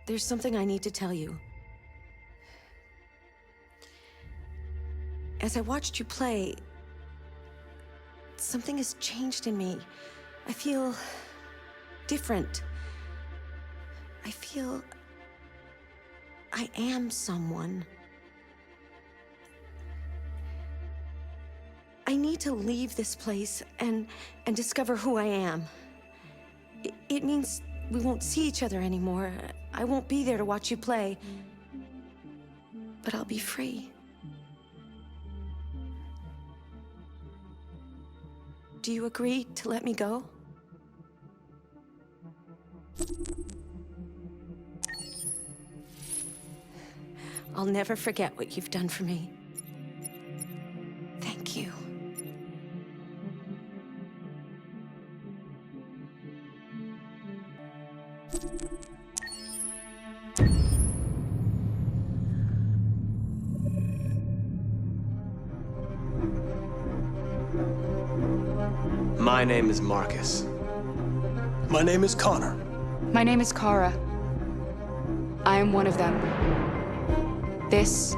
There's something I need to tell you. As I watched you play, something has changed in me. I feel different. I feel I am someone. I need to leave this place and discover who I am. It means we won't see each other anymore. I won't be there to watch you play. But I'll be free. Do you agree to let me go? I'll never forget what you've done for me. Thank you. My name is Marcus. My name is Connor. My name is Kara. I am one of them. This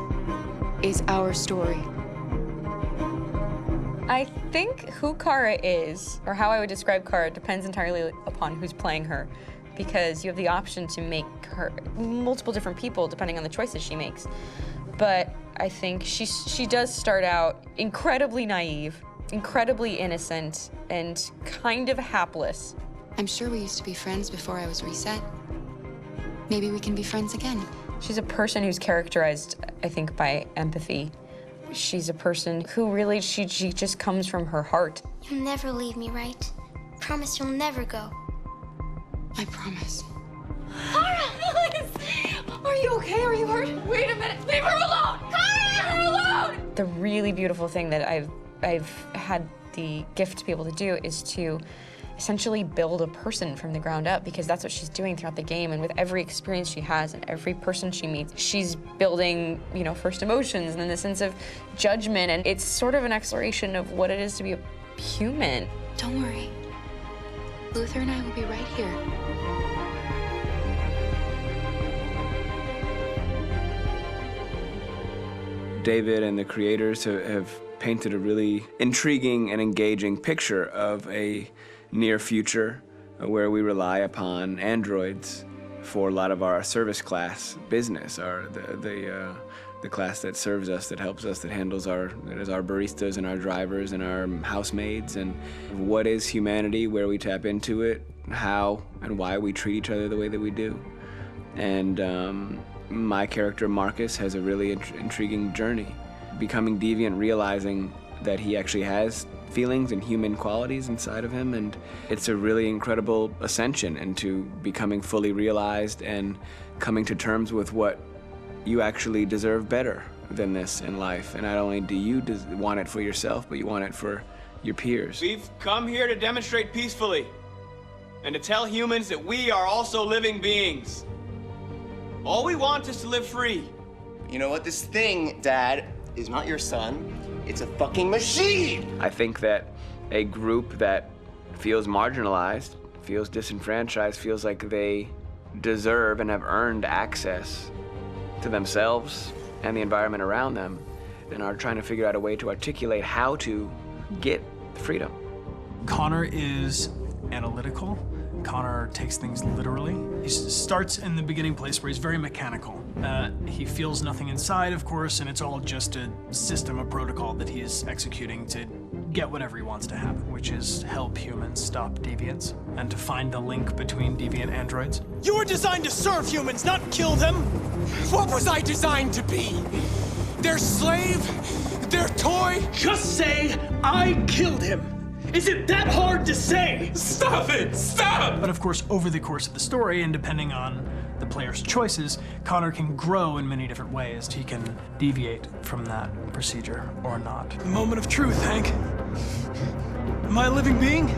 is our story. I think who Kara is, or how I would describe Kara, depends entirely upon who's playing her, because you have the option to make her multiple different people depending on the choices she makes. But I think she does start out incredibly naive, incredibly innocent, and kind of hapless. I'm sure we used to be friends before I was reset. Maybe we can be friends again. She's a person who's characterized, I think, by empathy. She's a person who really, she just comes from her heart. You'll never leave me, right? Promise you'll never go. I promise. Kara! Are you okay? Are you hurt? Wait a minute. Leave her alone! Kara! Leave her alone! The really beautiful thing that I've had the gift to be able to do is to essentially build a person from the ground up, because that's what she's doing throughout the game. And with every experience she has and every person she meets, she's building, you know, first emotions and then the sense of judgment. And it's sort of an exploration of what it is to be a human. Don't worry. Luther and I will be right here. David and the creators have painted a really intriguing and engaging picture of a near future where we rely upon androids for a lot of our service class business, the class that serves us, that helps us, that handles our baristas and our drivers and our housemaids. And what is humanity, where we tap into it, how and why we treat each other the way that we do. And my character Marcus has a really intriguing journey, becoming deviant, realizing that he actually has feelings and human qualities inside of him, and it's a really incredible ascension into becoming fully realized and coming to terms with what you actually deserve better than this in life. And not only do you want it for yourself, but you want it for your peers. We've come here to demonstrate peacefully and to tell humans that we are also living beings. All we want is to live free. You know what? This thing, Dad, is not your son. It's a fucking machine! I think that a group that feels marginalized, feels disenfranchised, feels like they deserve and have earned access to themselves and the environment around them, and are trying to figure out a way to articulate how to get freedom. Connor is analytical. Connor takes things literally. He starts in the beginning place where he's very mechanical. He feels nothing inside, of course, and it's all just a system, a protocol that he is executing to get whatever he wants to happen, which is help humans stop deviants and to find the link between deviant androids. You were designed to serve humans, not kill them. What was I designed to be? Their slave? Their toy? Just say, I killed him. Is it that hard to say? Stop it! Stop! But of course, over the course of the story, and depending on the player's choices, Connor can grow in many different ways. He can deviate from that procedure or not. The moment of truth, Hank. Am I a living being?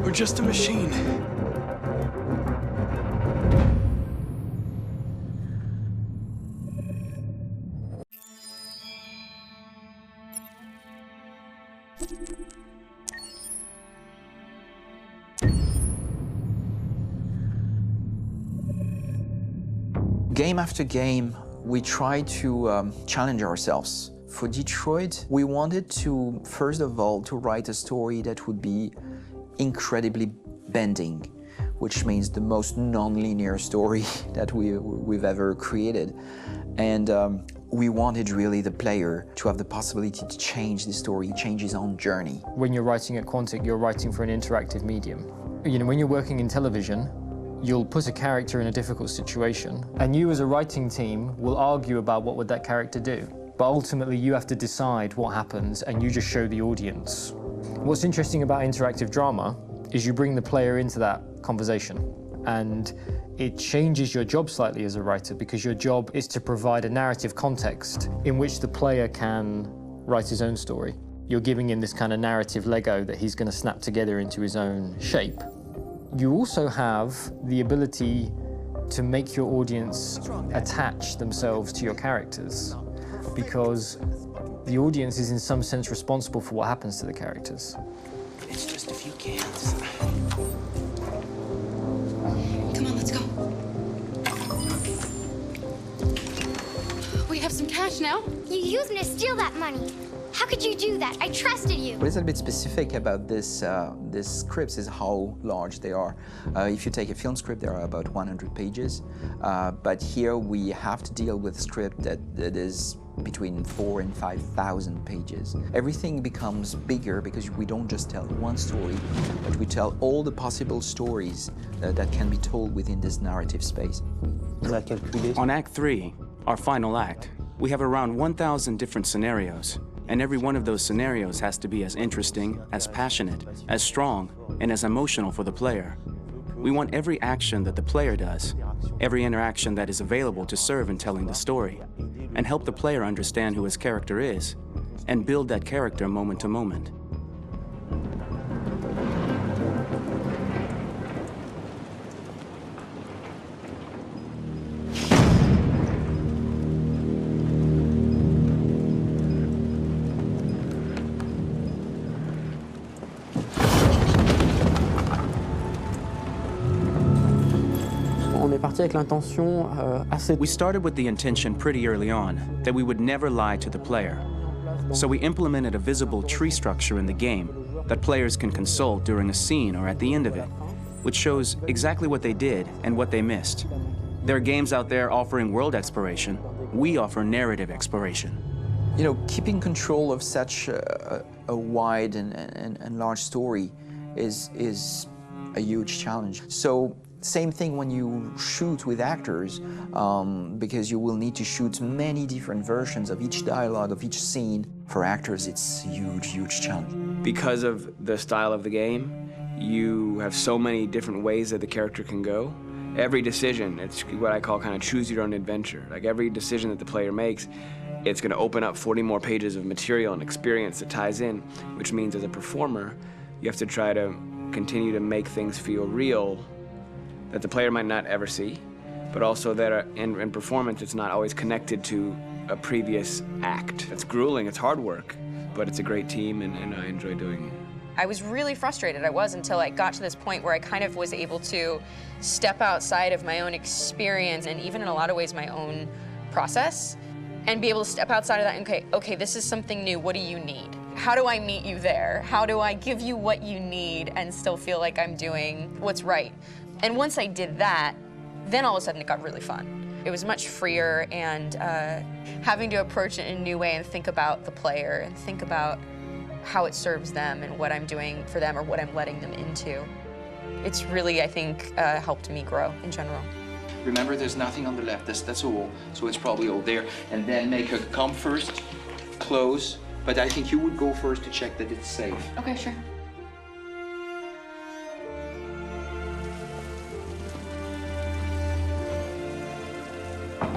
Or just a machine? Game after game, we try to challenge ourselves. For Detroit, we wanted to, first of all, to write a story that would be incredibly bending, which means the most non-linear story that we've ever created. And we wanted really the player to have the possibility to change the story, change his own journey. When you're writing at Quantic, you're writing for an interactive medium. You know, when you're working in television, you'll put a character in a difficult situation, and you as a writing team will argue about what would that character do. But ultimately, you have to decide what happens, and you just show the audience. What's interesting about interactive drama is you bring the player into that conversation, and it changes your job slightly as a writer, because your job is to provide a narrative context in which the player can write his own story. You're giving him this kind of narrative Lego that he's going to snap together into his own shape. You also have the ability to make your audience attach themselves to your characters, because the audience is in some sense responsible for what happens to the characters. It's just a few cans. Come on, let's go. We have some cash now. You used me to steal that money. How could you do that? I trusted you. What is a bit specific about this scripts is how large they are. If you take a film script, there are about 100 pages, but here we have to deal with a script that is between 4,000 and 5,000 pages. Everything becomes bigger because we don't just tell one story, but we tell all the possible stories that can be told within this narrative space. On Act 3, our final act, we have around 1,000 different scenarios, and every one of those scenarios has to be as interesting, as passionate, as strong, and as emotional for the player. We want every action that the player does, every interaction that is available to serve in telling the story, and help the player understand who his character is, and build that character moment to moment. We started with the intention pretty early on that we would never lie to the player. So we implemented a visible tree structure in the game that players can consult during a scene or at the end of it, which shows exactly what they did and what they missed. There are games out there offering world exploration. We offer narrative exploration. You know, keeping control of such a wide and large story is a huge challenge. So same thing when you shoot with actors, because you will need to shoot many different versions of each dialogue, of each scene. For actors, it's a huge, huge challenge. Because of the style of the game, you have so many different ways that the character can go. Every decision, it's what I call kind of choose your own adventure. Like every decision that the player makes, it's going to open up 40 more pages of material and experience that ties in, which means as a performer, you have to try to continue to make things feel real that the player might not ever see, but also that in performance, it's not always connected to a previous act. It's grueling, it's hard work, but it's a great team, and I enjoy doing it. I was really frustrated. I was until I got to this point where I kind of was able to step outside of my own experience and even in a lot of ways my own process and be able to step outside of that and okay, this is something new. What do you need? How do I meet you there? How do I give you what you need and still feel like I'm doing what's right? And once I did that, then all of a sudden it got really fun. It was much freer, and having to approach it in a new way and think about the player and think about how it serves them and what I'm doing for them or what I'm letting them into. It's really, I think, helped me grow in general. Remember, there's nothing on the left. That's all. So it's probably all there. And then make her come first, close. But I think you would go first to check that it's safe. Okay, sure.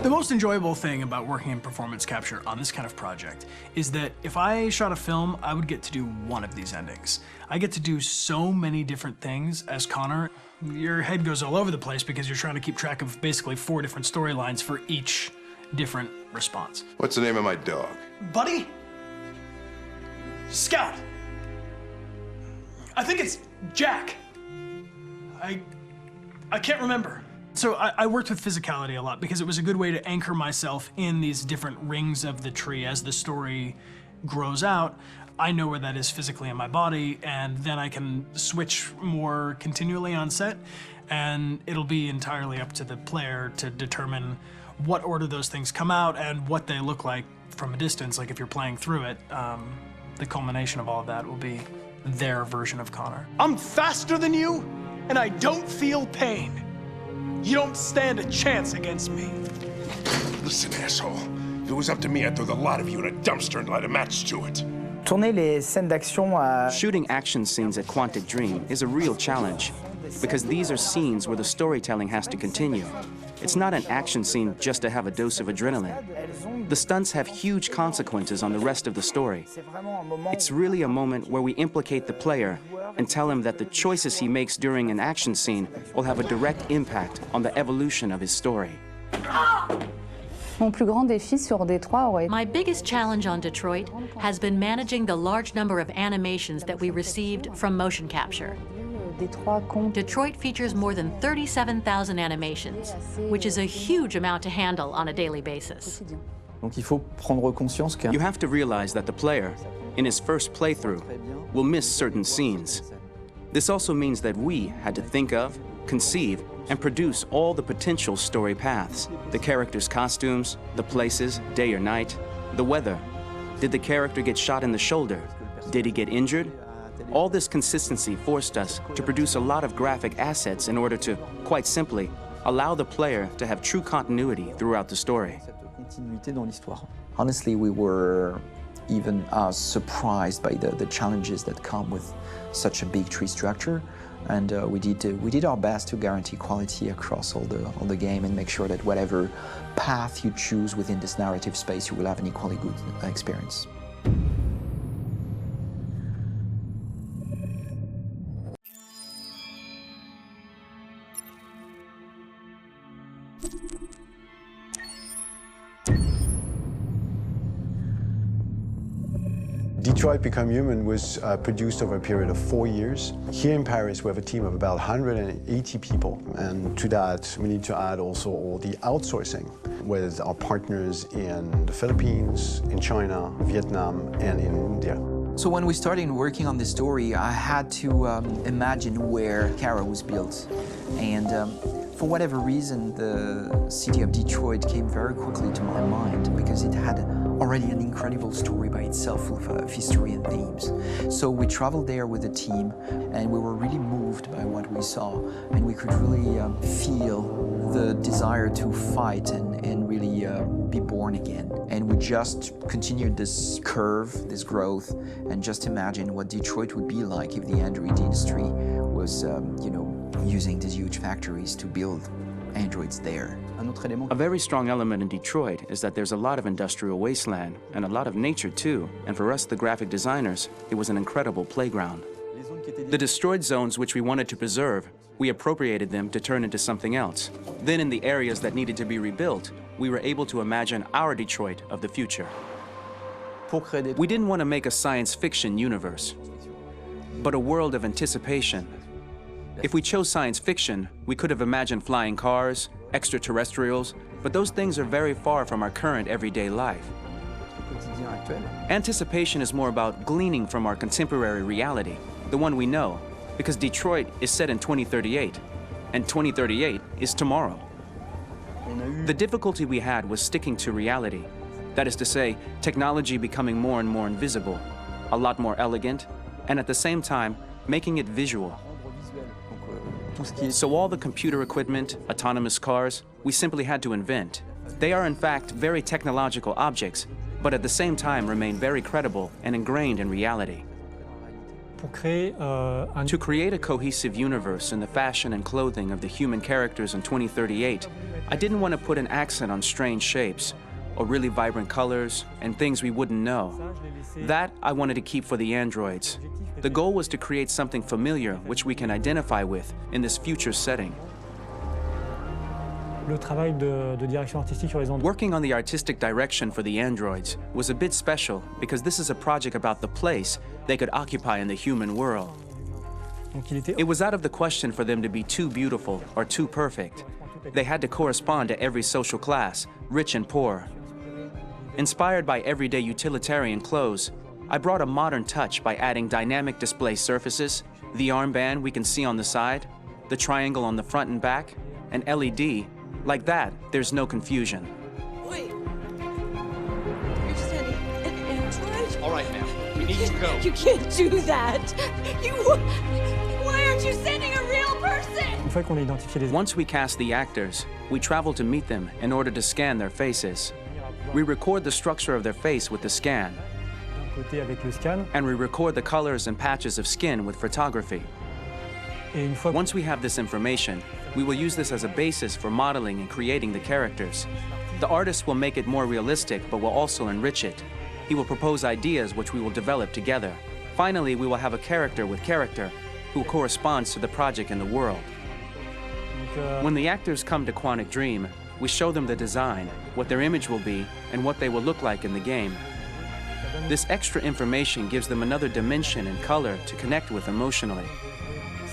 The most enjoyable thing about working in performance capture on this kind of project is that if I shot a film, I would get to do one of these endings. I get to do so many different things as Connor. Your head goes all over the place because you're trying to keep track of basically 4 different storylines for each different response. What's the name of my dog? Buddy? Scout. I think it's Jack. I can't remember. So I worked with physicality a lot because it was a good way to anchor myself in these different rings of the tree as the story grows out. I know where that is physically in my body, and then I can switch more continually on set, and it'll be entirely up to the player to determine what order those things come out and what they look like from a distance. Like if you're playing through it, the culmination of all of that will be their version of Connor. I'm faster than you, and I don't feel pain. You don't stand a chance against me. Listen, asshole. If it was up to me, I'd throw the lot of you in a dumpster and light a match to it. Tourner les scènes d'action à... Shooting action scenes at Quantic Dream is a real challenge, because these are scenes where the storytelling has to continue. It's not an action scene just to have a dose of adrenaline. The stunts have huge consequences on the rest of the story. It's really a moment where we implicate the player and tell him that the choices he makes during an action scene will have a direct impact on the evolution of his story. Mon plus grand défi sur Détroit aurait... My biggest challenge on Detroit has been managing the large number of animations that we received from motion capture. Detroit features more than 37,000 animations, which is a huge amount to handle on a daily basis. Donc il faut prendre conscience que... You have to realize that the player, in his first playthrough, will miss certain scenes. This also means that we had to think of, conceive, and produce all the potential story paths. The characters' costumes, the places, day or night, the weather. Did the character get shot in the shoulder? Did he get injured? All this consistency forced us to produce a lot of graphic assets in order to, quite simply, allow the player to have true continuity throughout the story. Honestly, we were even surprised by the challenges that come with such a big tree structure, and we did our best to guarantee quality across all the game and make sure that whatever path you choose within this narrative space, you will have an equally good experience. Detroit Become Human was produced over a period of 4 years. Here in Paris, we have a team of about 180 people, and to that, we need to add also all the outsourcing with our partners in the Philippines, in China, Vietnam, and in India. So when we started working on this story, I had to imagine where Kara was built. And for whatever reason, the city of Detroit came very quickly to my mind because it had already an incredible story by itself full of history and themes. So we traveled there with the team, and we were really moved by what we saw, and we could really feel the desire to fight and really be born again. And we just continued this curve, this growth, and just imagine what Detroit would be like if the Android industry was, using these huge factories to build androids there. A very strong element in Detroit is that there's a lot of industrial wasteland and a lot of nature too, and for us, the graphic designers, it was an incredible playground. The destroyed zones which we wanted to preserve, we appropriated them to turn into something else. Then in the areas that needed to be rebuilt, we were able to imagine our Detroit of the future. We didn't want to make a science fiction universe, but a world of anticipation. If we chose science fiction, we could have imagined flying cars, extraterrestrials, but those things are very far from our current everyday life. Anticipation is more about gleaning from our contemporary reality, the one we know, because Detroit is set in 2038, and 2038 is tomorrow. The difficulty we had was sticking to reality. That is to say, technology becoming more and more invisible, a lot more elegant, and at the same time, making it visual. So all the computer equipment, autonomous cars, we simply had to invent. They are in fact very technological objects, but at the same time remain very credible and ingrained in reality. To create a cohesive universe in the fashion and clothing of the human characters in 2038, I didn't want to put an accent on strange shapes, or really vibrant colors, and things we wouldn't know. That I wanted to keep for the androids. The goal was to create something familiar which we can identify with in this future setting. Working on the artistic direction for the androids was a bit special because this is a project about the place they could occupy in the human world. It was out of the question for them to be too beautiful or too perfect. They had to correspond to every social class, rich and poor. Inspired by everyday utilitarian clothes, I brought a modern touch by adding dynamic display surfaces, the armband we can see on the side, the triangle on the front and back, an LED. Like that, there's no confusion. Wait. You're sending an android? All right, ma'am. We need to go. You can't do that. Why aren't you sending a real person? Once we cast the actors, we travel to meet them in order to scan their faces. We record the structure of their face with the scan. And we record the colors and patches of skin with photography. Once we have this information, we will use this as a basis for modeling and creating the characters. The artist will make it more realistic, but will also enrich it. He will propose ideas which we will develop together. Finally, we will have a character with character who corresponds to the project and the world. When the actors come to Quantic Dream, we show them the design, what their image will be, and what they will look like in the game. This extra information gives them another dimension and color to connect with emotionally.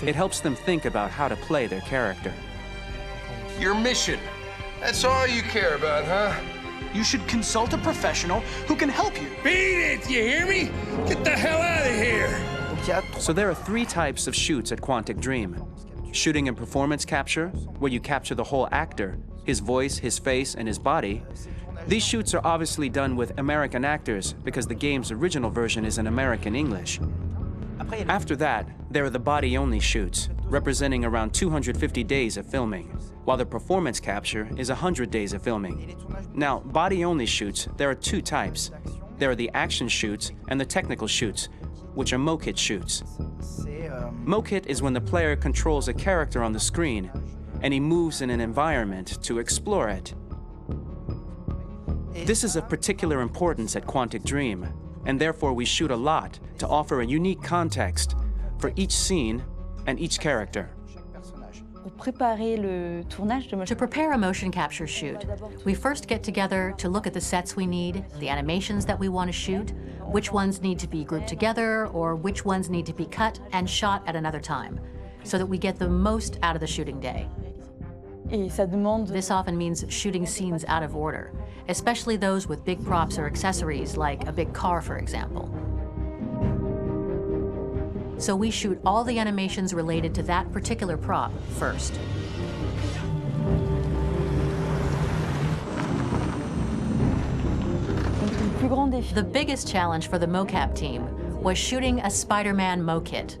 It helps them think about how to play their character. Your mission. That's all you care about, huh? You should consult a professional who can help you. Beat it, you hear me? Get the hell out of here! So there are 3 types of shoots at Quantic Dream. Shooting and performance capture, where you capture the whole actor, his voice, his face, and his body. These shoots are obviously done with American actors because the game's original version is in American English. After that, there are the body-only shoots, representing around 250 days of filming, while the performance capture is 100 days of filming. Now, body-only shoots, there are 2 types. There are the action shoots and the technical shoots, which are mokit shoots. Mokit is when the player controls a character on the screen, and he moves in an environment to explore it. This is of particular importance at Quantic Dream, and therefore we shoot a lot to offer a unique context for each scene and each character. To prepare a motion capture shoot, we first get together to look at the sets we need, the animations that we want to shoot, which ones need to be grouped together, or which ones need to be cut and shot at another time, so that we get the most out of the shooting day. This often means shooting scenes out of order, especially those with big props or accessories, like a big car, for example. So we shoot all the animations related to that particular prop first. The biggest challenge for the mocap team was shooting a Spider-Man mokit.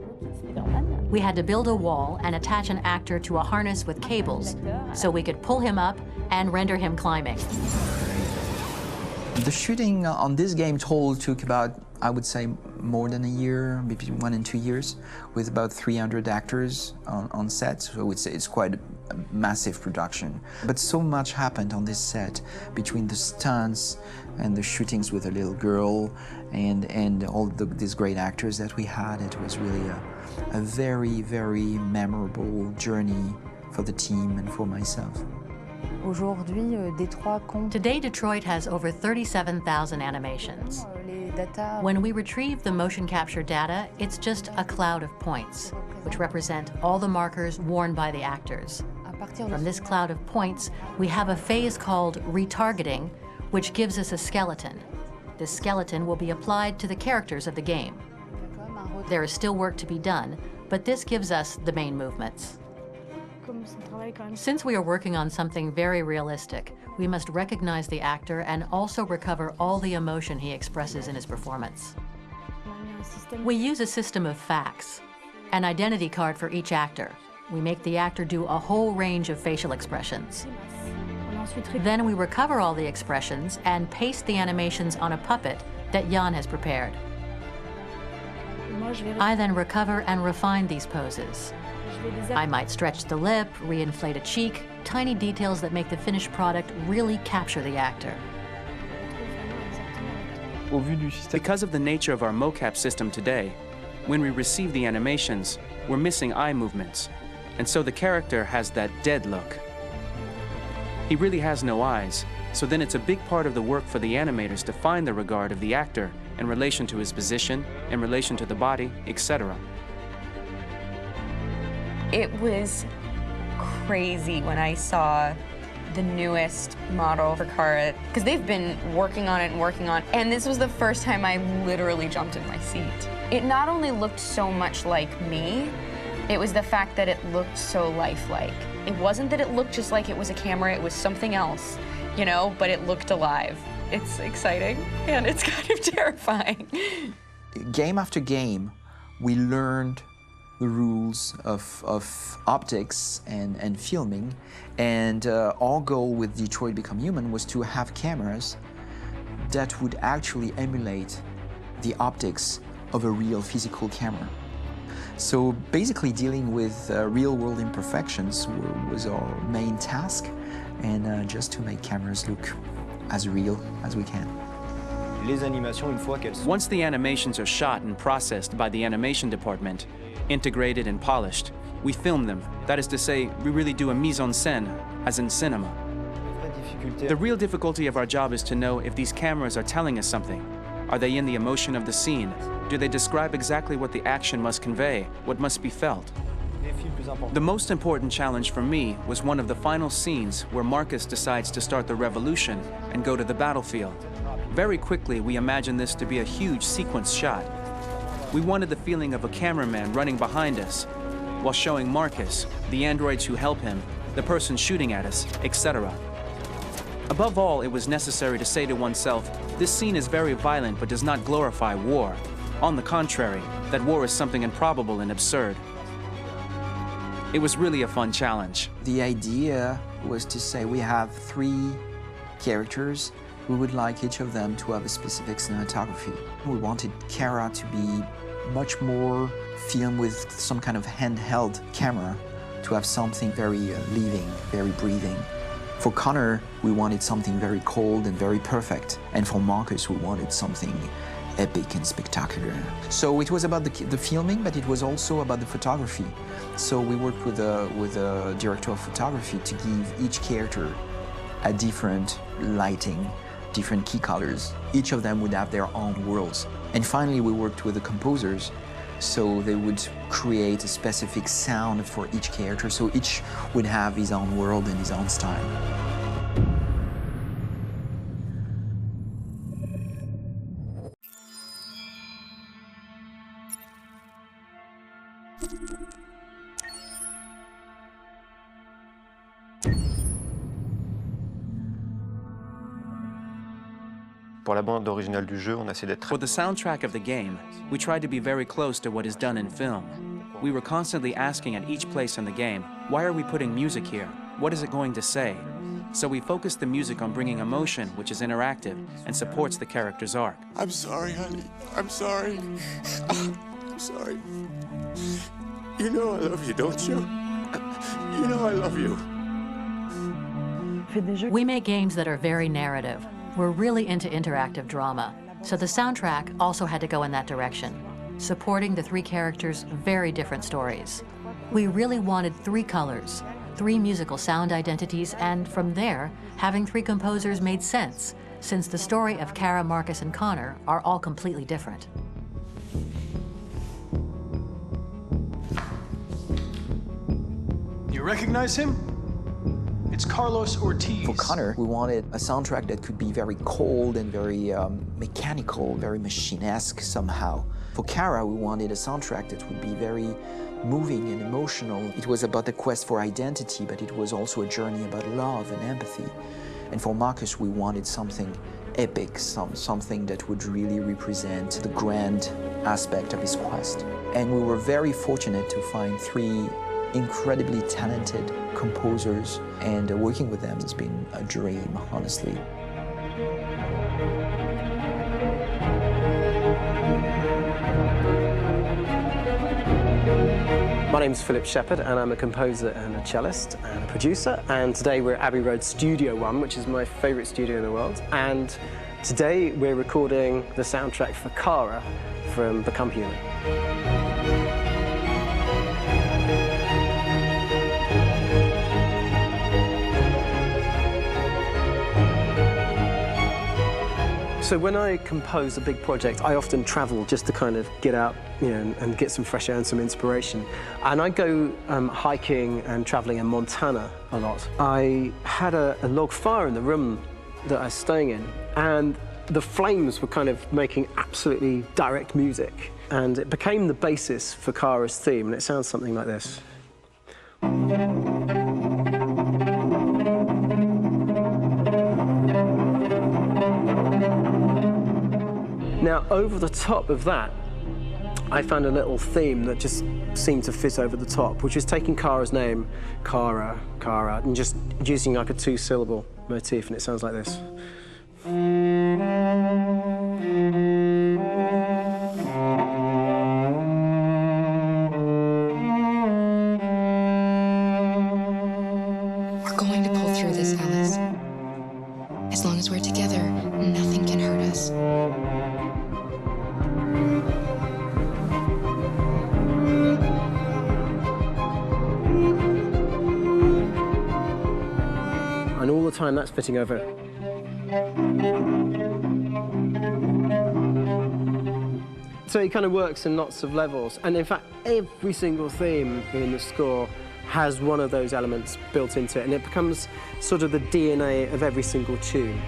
We had to build a wall and attach an actor to a harness with cables so we could pull him up and render him climbing. The shooting on this game total took about, I would say, more than a year, maybe 1 and 2 years, with about 300 actors on set. So I would say it's quite a massive production. But so much happened on this set between the stunts and the shootings with a little girl and all these great actors that we had. It was really a very, very memorable journey for the team and for myself. Today, Detroit has over 37,000 animations. When we retrieve the motion capture data, it's just a cloud of points, which represent all the markers worn by the actors. From this cloud of points, we have a phase called retargeting, which gives us a skeleton. This skeleton will be applied to the characters of the game. There is still work to be done, but this gives us the main movements. Since we are working on something very realistic, we must recognize the actor and also recover all the emotion he expresses in his performance. We use a system of facts, an identity card for each actor. We make the actor do a whole range of facial expressions. Then we recover all the expressions and paste the animations on a puppet that Jan has prepared. I then recover and refine these poses. I might stretch the lip, reinflate a cheek, tiny details that make the finished product really capture the actor. Because of the nature of our mocap system today, when we receive the animations, we're missing eye movements, and so the character has that dead look. He really has no eyes, so then it's a big part of the work for the animators to find the regard of the actor in relation to his position, in relation to the body, etc. It was crazy when I saw the newest model for Kara, because they've been working on it, and this was the first time I literally jumped in my seat. It not only looked so much like me, it was the fact that it looked so lifelike. It wasn't that it looked just like it was a camera, it was something else, you know, but it looked alive. It's exciting, and it's kind of terrifying. Game after game, we learned the rules of optics and filming, and our goal with Detroit Become Human was to have cameras that would actually emulate the optics of a real physical camera. So basically dealing with real-world imperfections was our main task, and just to make cameras look as real as we can. Once the animations are shot and processed by the animation department, integrated and polished, we film them. That is to say, we really do a mise en scène, as in cinema. The real difficulty of our job is to know if these cameras are telling us something. Are they in the emotion of the scene? Do they describe exactly what the action must convey, what must be felt? The most important challenge for me was one of the final scenes where Marcus decides to start the revolution and go to the battlefield. Very quickly, we imagined this to be a huge sequence shot. We wanted the feeling of a cameraman running behind us, while showing Marcus, the androids who help him, the person shooting at us, etc. Above all, it was necessary to say to oneself, this scene is very violent but does not glorify war. On the contrary, that war is something improbable and absurd. It was really a fun challenge. The idea was to say we have 3 characters. We would like each of them to have a specific cinematography. We wanted Kara to be much more filmed with some kind of handheld camera, to have something very living, very breathing. For Connor, we wanted something very cold and very perfect. And for Marcus, we wanted something epic and spectacular. So it was about the filming, but it was also about the photography. So we worked with a director of photography to give each character a different lighting, different key colors. Each of them would have their own worlds. And finally, we worked with the composers, so they would create a specific sound for each character, so each would have his own world and his own style. For the soundtrack of the game, we tried to be very close to what is done in film. We were constantly asking at each place in the game, why are we putting music here? What is it going to say? So we focused the music on bringing emotion, which is interactive and supports the character's arc. I'm sorry, honey. I'm sorry. I'm sorry. You know I love you, don't you? You know I love you. We make games that are very narrative. We're really into interactive drama, so the soundtrack also had to go in that direction, supporting the 3 characters' very different stories. We really wanted 3 colors, 3 musical sound identities, and from there, having 3 composers made sense, since the story of Kara, Marcus, and Connor are all completely different. You recognize him? It's Carlos Ortiz. For Connor, we wanted a soundtrack that could be very cold and very mechanical, very machine-esque somehow. For Kara, we wanted a soundtrack that would be very moving and emotional. It was about the quest for identity, but it was also a journey about love and empathy. And for Marcus, we wanted something epic, something that would really represent the grand aspect of his quest. And we were very fortunate to find 3 incredibly talented composers, and working with them has been a dream, honestly. My name's Philip Shepherd, and I'm a composer and a cellist and a producer. And today we're at Abbey Road Studio One, which is my favourite studio in the world. And today we're recording the soundtrack for Kara from Become Human. So when I compose a big project, I often travel just to kind of get out, you know, and get some fresh air and some inspiration. And I go hiking and traveling in Montana a lot. I had a log fire in the room that I was staying in, and the flames were kind of making absolutely direct music. And it became the basis for Kara's theme, and it sounds something like this. Now, over the top of that, I found a little theme that just seemed to fit over the top, which is taking Kara's name, Kara, Kara, and just using like a two-syllable motif, and it sounds like this. We're going to pull through this, Alice. As long as we're together, nothing can hurt us. And all the time that's fitting over it. So it kind of works in lots of levels. And in fact, every single theme in the score has one of those elements built into it, and it becomes sort of the DNA of every single tune.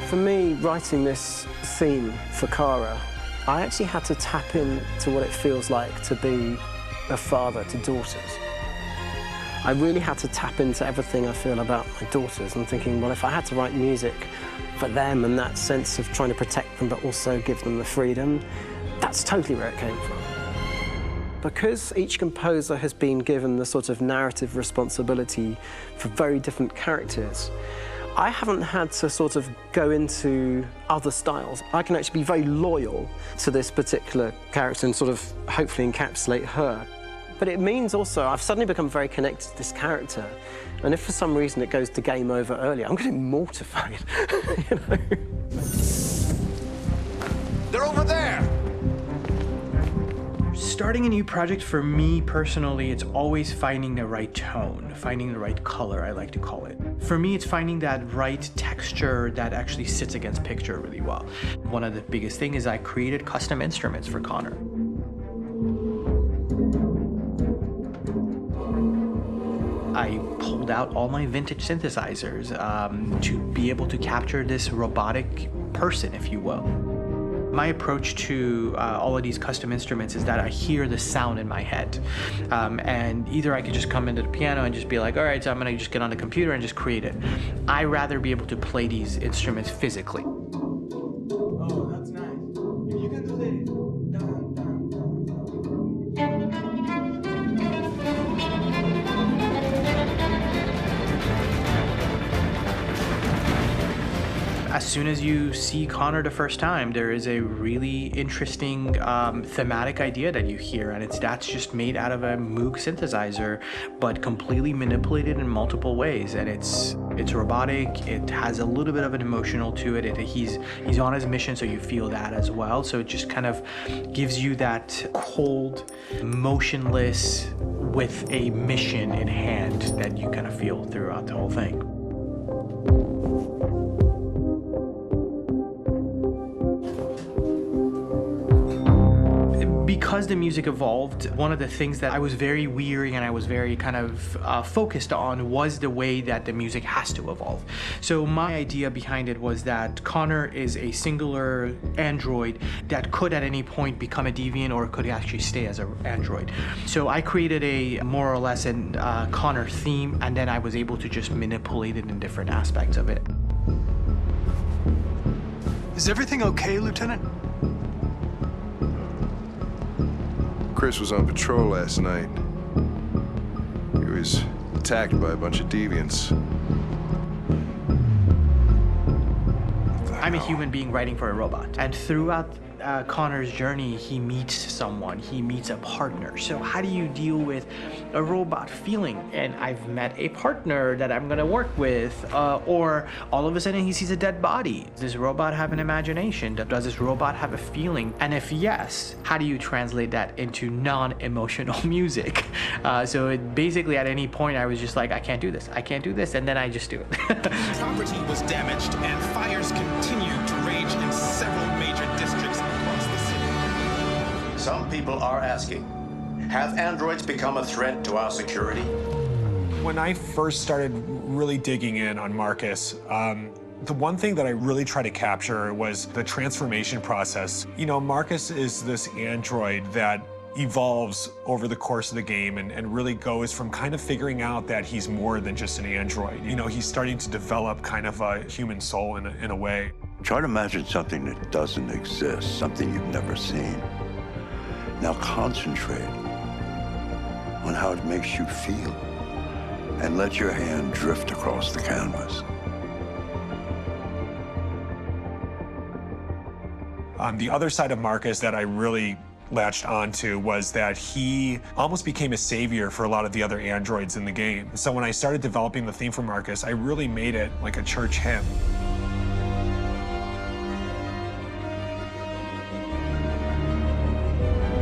For me, writing this theme for Kara, I actually had to tap into what it feels like to be a father to daughters. I really had to tap into everything I feel about my daughters and thinking, well, if I had to write music for them and that sense of trying to protect them but also give them the freedom, that's totally where it came from. Because each composer has been given the sort of narrative responsibility for very different characters, I haven't had to sort of go into other styles. I can actually be very loyal to this particular character and sort of hopefully encapsulate her. But it means also I've suddenly become very connected to this character. And if for some reason it goes to game over early, I'm getting mortified, you know? They're over there! Starting a new project for me personally, it's always finding the right tone, finding the right color, I like to call it. For me, it's finding that right texture that actually sits against picture really well. One of the biggest things is I created custom instruments for Connor. I pulled out all my vintage synthesizers to be able to capture this robotic person, if you will. My approach to all of these custom instruments is that I hear the sound in my head. And either I could just come into the piano and just be like, all right, so I'm gonna just get on the computer and just create it. I rather be able to play these instruments physically. Oh, that's nice. You can do that. As soon as you see Connor the first time, there is a really interesting thematic idea that you hear, and that's just made out of a Moog synthesizer, but completely manipulated in multiple ways. And it's robotic. It has a little bit of an emotional to it. He's on his mission, so you feel that as well. So it just kind of gives you that cold, motionless, with a mission in hand that you kind of feel throughout the whole thing. Because the music evolved, one of the things that I was very weary and I was very kind of focused on was the way that the music has to evolve. So my idea behind it was that Connor is a singular android that could at any point become a deviant or could actually stay as an android. So I created a more or less an Connor theme, and then I was able to just manipulate it in different aspects of it. Is everything okay, Lieutenant? Chris was on patrol last night. He was attacked by a bunch of deviants. I'm a human being writing for a robot. And throughout Connor's journey, he meets someone, he meets a partner. So how do you deal with a robot feeling? And I've met a partner that I'm gonna work with, or all of a sudden he sees a dead body. Does this robot have an imagination? Does this robot have a feeling? And if yes, how do you translate that into non-emotional music? So basically at any point I was just like, I can't do this, and then I just do it. Property was damaged and fires continue to rage in several major districts across the city. Some people are asking, have androids become a threat to our security? When I first started really digging in on Marcus, the one thing that I really tried to capture was the transformation process. You know, Marcus is this android that evolves over the course of the game and really goes from kind of figuring out that he's more than just an android. You know, he's starting to develop kind of a human soul in a way. Try to imagine something that doesn't exist, something you've never seen. Now concentrate on how it makes you feel and let your hand drift across the canvas. The other side of Marcus that I really latched onto was that he almost became a savior for a lot of the other androids in the game. So when I started developing the theme for Marcus, I really made it like a church hymn.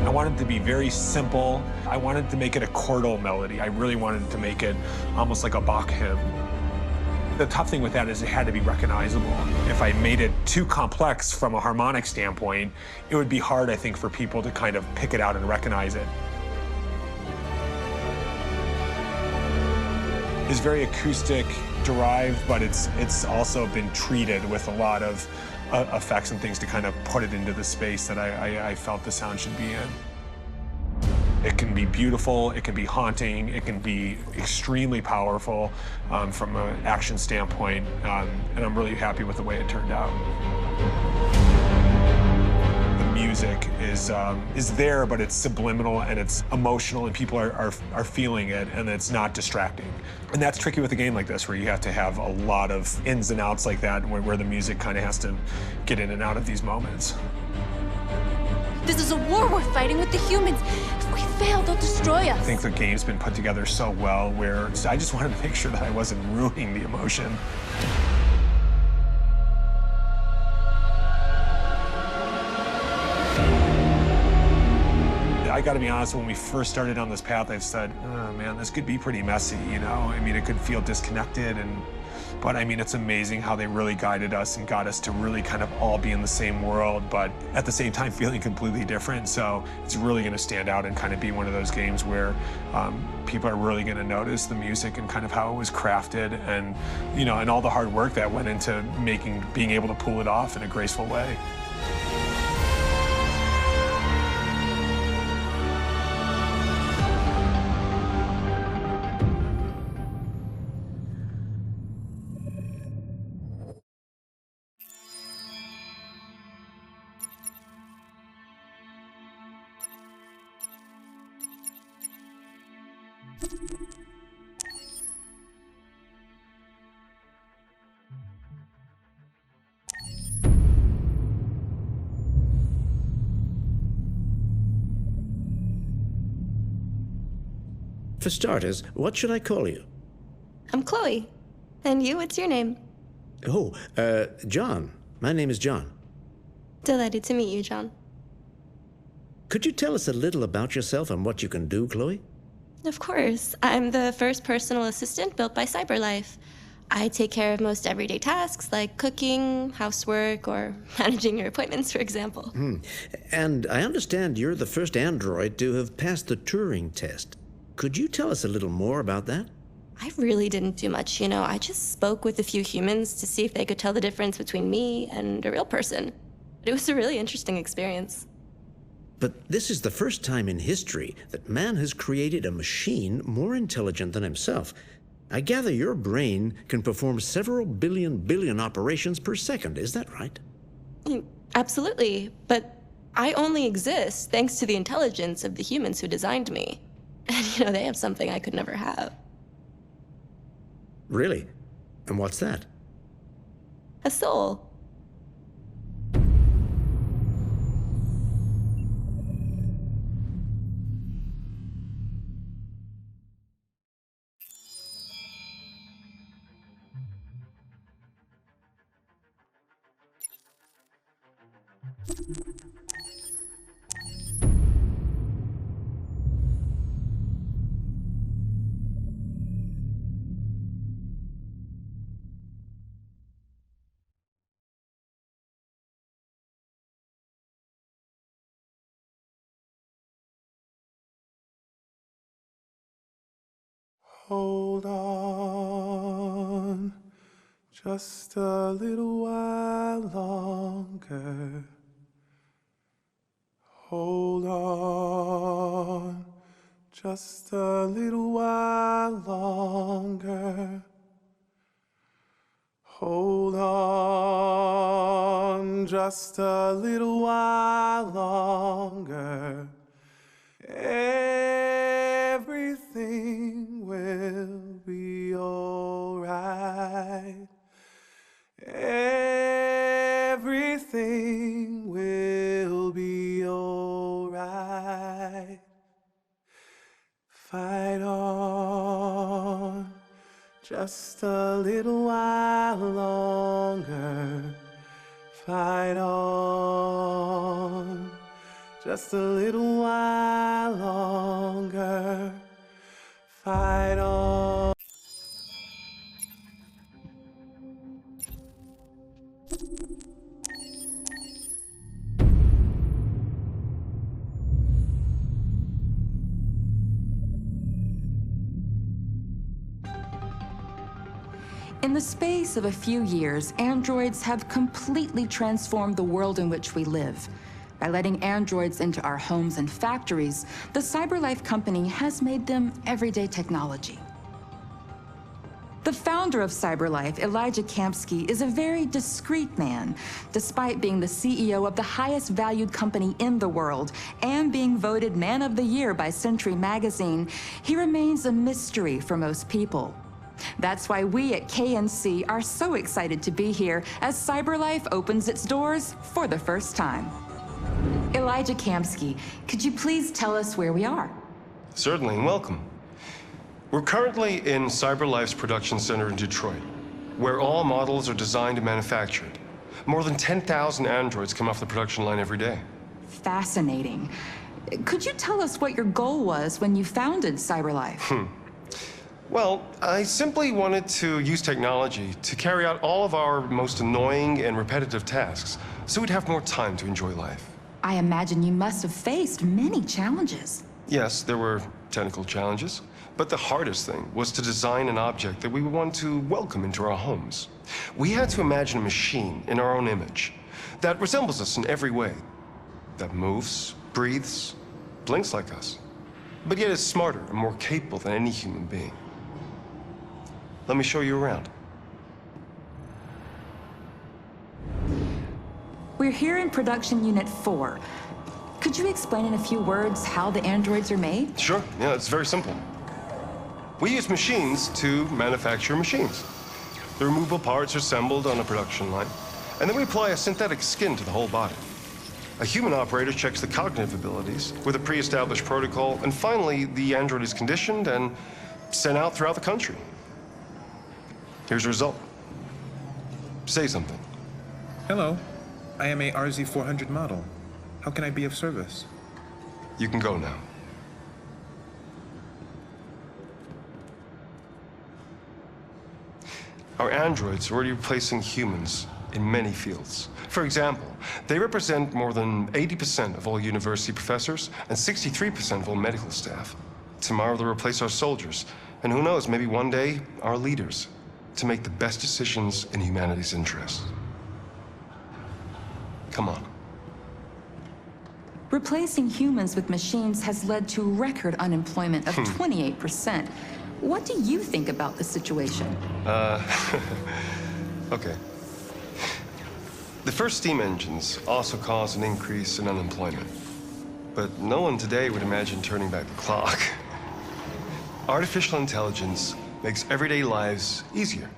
I wanted it to be very simple. I wanted to make it a chordal melody. I really wanted to make it almost like a Bach hymn. The tough thing with that is it had to be recognizable. If I made it too complex from a harmonic standpoint, it would be hard, I think, for people to kind of pick it out and recognize it. It's very acoustic derived, but it's also been treated with a lot of effects and things to kind of put it into the space that I felt the sound should be in. It can be beautiful, it can be haunting, it can be extremely powerful from an action standpoint, and I'm really happy with the way it turned out. The music is there, but it's subliminal and it's emotional, and people are feeling it, and it's not distracting. And that's tricky with a game like this, where you have to have a lot of ins and outs like that, where the music kind of has to get in and out of these moments. This is a war we're fighting with the humans. If we fail, they'll destroy us. I think the game's been put together so well where I just wanted to make sure that I wasn't ruining the emotion. I gotta be honest, when we first started on this path, I've said, oh man, this could be pretty messy, you know? I mean, it could feel disconnected, but I mean, it's amazing how they really guided us and got us to really kind of all be in the same world, but at the same time feeling completely different. So it's really gonna stand out and kind of be one of those games where people are really gonna notice the music and kind of how it was crafted, and, you know, and all the hard work that went into being able to pull it off in a graceful way. For starters, what should I call you? I'm Chloe. And you, what's your name? Oh, John. My name is John. Delighted to meet you, John. Could you tell us a little about yourself and what you can do, Chloe? Of course. I'm the first personal assistant built by CyberLife. I take care of most everyday tasks like cooking, housework, or managing your appointments, for example. And I understand you're the first android to have passed the Turing test. Could you tell us a little more about that? I really didn't do much, you know. I just spoke with a few humans to see if they could tell the difference between me and a real person. It was a really interesting experience. But this is the first time in history that man has created a machine more intelligent than himself. I gather your brain can perform several billion operations per second, is that right? Absolutely, but I only exist thanks to the intelligence of the humans who designed me. And, you know, they have something I could never have. Really? And what's that? A soul. Hold on, just a little while longer. Hold on, just a little while longer. Hold on, just a little while longer. Everything will be alright. Everything will be alright. Fight on, just a little while longer. Fight on, just a little while longer. Fight on. In the space of a few years, androids have completely transformed the world in which we live. By letting androids into our homes and factories, the CyberLife company has made them everyday technology. The founder of CyberLife, Elijah Kamsky, is a very discreet man. Despite being the CEO of the highest valued company in the world and being voted Man of the Year by Century Magazine, he remains a mystery for most people. That's why we at KNC are so excited to be here as CyberLife opens its doors for the first time. Elijah Kamsky, could you please tell us where we are? Certainly, and welcome. We're currently in CyberLife's production center in Detroit, where all models are designed and manufactured. More than 10,000 androids come off the production line every day. Fascinating. Could you tell us what your goal was when you founded CyberLife? Well, I simply wanted to use technology to carry out all of our most annoying and repetitive tasks, so we'd have more time to enjoy life. I imagine you must have faced many challenges. Yes, there were technical challenges, but the hardest thing was to design an object that we would want to welcome into our homes. We had to imagine a machine in our own image that resembles us in every way, that moves, breathes, blinks like us, but yet is smarter and more capable than any human being. Let me show you around. We're here in Production Unit 4. Could you explain in a few words how the androids are made? Sure, yeah, it's very simple. We use machines to manufacture machines. The removable parts are assembled on a production line, and then we apply a synthetic skin to the whole body. A human operator checks the cognitive abilities with a pre-established protocol, and finally, the android is conditioned and sent out throughout the country. Here's the result. Say something. Hello. I am a RZ400 model. How can I be of service? You can go now. Our androids are already replacing humans in many fields. For example, they represent more than 80% of all university professors and 63% of all medical staff. Tomorrow they'll replace our soldiers, and who knows, maybe one day, our leaders, to make the best decisions in humanity's interest. Come on. Replacing humans with machines has led to record unemployment of 28%. What do you think about the situation? Okay. The first steam engines also caused an increase in unemployment. But no one today would imagine turning back the clock. Artificial intelligence makes everyday lives easier.